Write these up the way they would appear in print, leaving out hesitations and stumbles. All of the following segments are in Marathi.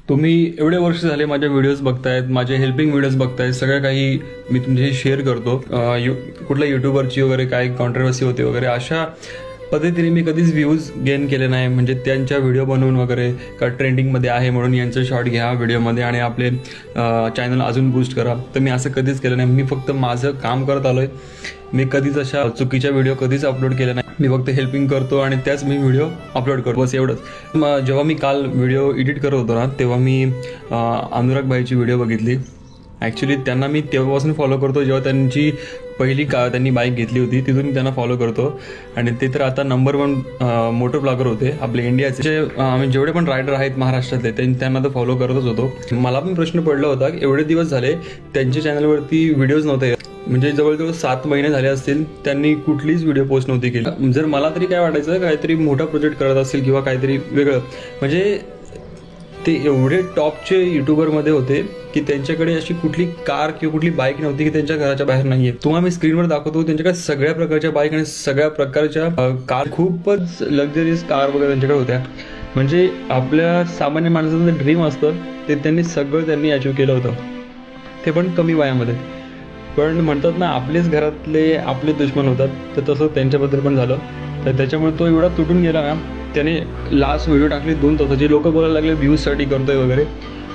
तुम्ही एवढे वर्ष झाले माझ्या व्हिडिओज बघतायत, माझे हेल्पिंग व्हिडिओज बघतायत, सगळं काही मी तुमच्याशी शेअर करतो. कुठल्या यूट्यूबरची वगैरे काय कॉन्ट्रोवर्सी होते वगैरे अशा पद्धतीने मी कधीच व्ह्यूज गेन केले नाही. म्हणजे त्यांच्या व्हिडिओ बनवून वगैरे का ट्रेंडिंगमध्ये आहे म्हणून यांचं शॉर्ट घ्या व्हिडिओमध्ये आणि आपले चॅनल अजून बूस्ट करा, तर मी असं कधीच केलं नाही. मी फक्त माझं काम करत आलो आहे. मी कधीच अशा चुकीच्या व्हिडिओ कधीच अपलोड केल्या नाही. मी फक्त हेल्पिंग करतो आणि त्याच मी व्हिडिओ अपलोड करतो, बस एवढंच. जेव्हा मी काल व्हिडिओ एडिट करत होतो ना, तेव्हा मी अनुराग भाईची व्हिडिओ बघितली. ॲक्च्युली त्यांना मी तेव्हापासून फॉलो करतो, जेव्हा त्यांची पहिली त्यांनी बाईक घेतली होती तिथून मी त्यांना फॉलो करतो. आणि ते तर आता नंबर 1 मोटर ब्लॉगर होते आपले इंडियाचे. आम्ही जेवढे पण रायडर आहेत महाराष्ट्रातले त्यांना तर फॉलो करतच होतो. मला पण प्रश्न पडला होता की एवढे दिवस झाले त्यांच्या चॅनलवरती व्हिडिओज नव्हते, म्हणजे जवळजवळ 7 महिने झाले असतील त्यांनी कुठलीच व्हिडिओ पोस्ट नव्हती केली. जर मला तरी काय वाटायचं काहीतरी मोठा प्रोजेक्ट करत असतील किंवा काहीतरी वेगळं, म्हणजे ते एवढे टॉपचे यूट्यूबरमध्ये होते की त्यांच्याकडे अशी कुठली कार किंवा कुठली बाईक नव्हती की त्यांच्या घराच्या बाहेर नाही आहे. तुम्हाला मी स्क्रीनवर दाखवतो त्यांच्याकडे सगळ्या प्रकारच्या बाईक आणि सगळ्या प्रकारच्या कार, खूपच लक्झरियस कार वगैरे त्यांच्याकडे होत्या. म्हणजे आपल्या सामान्य माणसाचं ड्रीम असतं ते त्यांनी अचीव केलं होतं, ते पण कमी वयामध्ये. पण म्हणतात ना आपलेच घरातले आपले दुश्मन होतात, तर तसं त्यांच्याबद्दल पण झालं. तर त्याच्यामुळे तो एवढा तुटून गेला ना, त्याने लास्ट व्हिडिओ टाकली 2 तासाची. लोक बोलायला लागले व्ह्यूजसाठी करतोय वगैरे,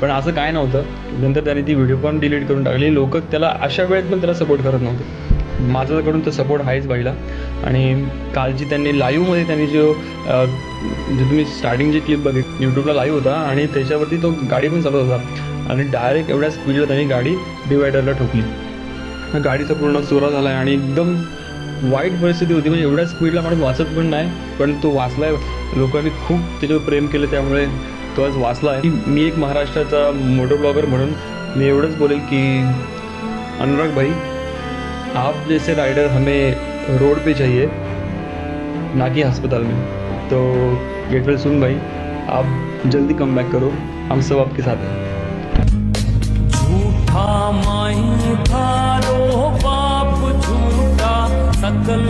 पण असं काय नव्हतं. नंतर त्याने ती व्हिडिओ पण डिलीट करून टाकली. लोक त्याला अशा वेळेत पण त्याला सपोर्ट करत नव्हते. माझ्याकडून तर सपोर्ट आहेच बाईला. आणि कालची त्यांनी लाईव्हमध्ये त्यांनी जो तुम्ही स्टार्टिंगची क्लिप बघितली, यूट्यूबला लाईव्ह होता आणि त्याच्यावरती तो गाडी पण चालत होता आणि डायरेक्ट एवढ्या स्पीडला त्यांनी गाडी डिवायडरला ठोकली. गाडीचा पूर्ण चोरा झाला आहे आणि एकदम वाईट परिस्थिती होती. म्हणजे एवढ्या स्पीडला माणूस वाचत पण नाही, पण तो वाचला आहे. लोकांनी खूप त्याच्यावर प्रेम केलं, त्यामुळे तो आज वाचला आहे. मी एक महाराष्ट्राचा मोटो ब्लॉगर म्हणून मी एवढंच बोलेल की अनुराग भाई, आप जैसे राइडर हमें रोड पे चाहिए, ना कि अस्पताल में. तो गेट वेल सुन भाई, आप जल्दी कम बैक करो, हम सब आपके साथ हैं. झूठा माई थारो बाप झूठा सकल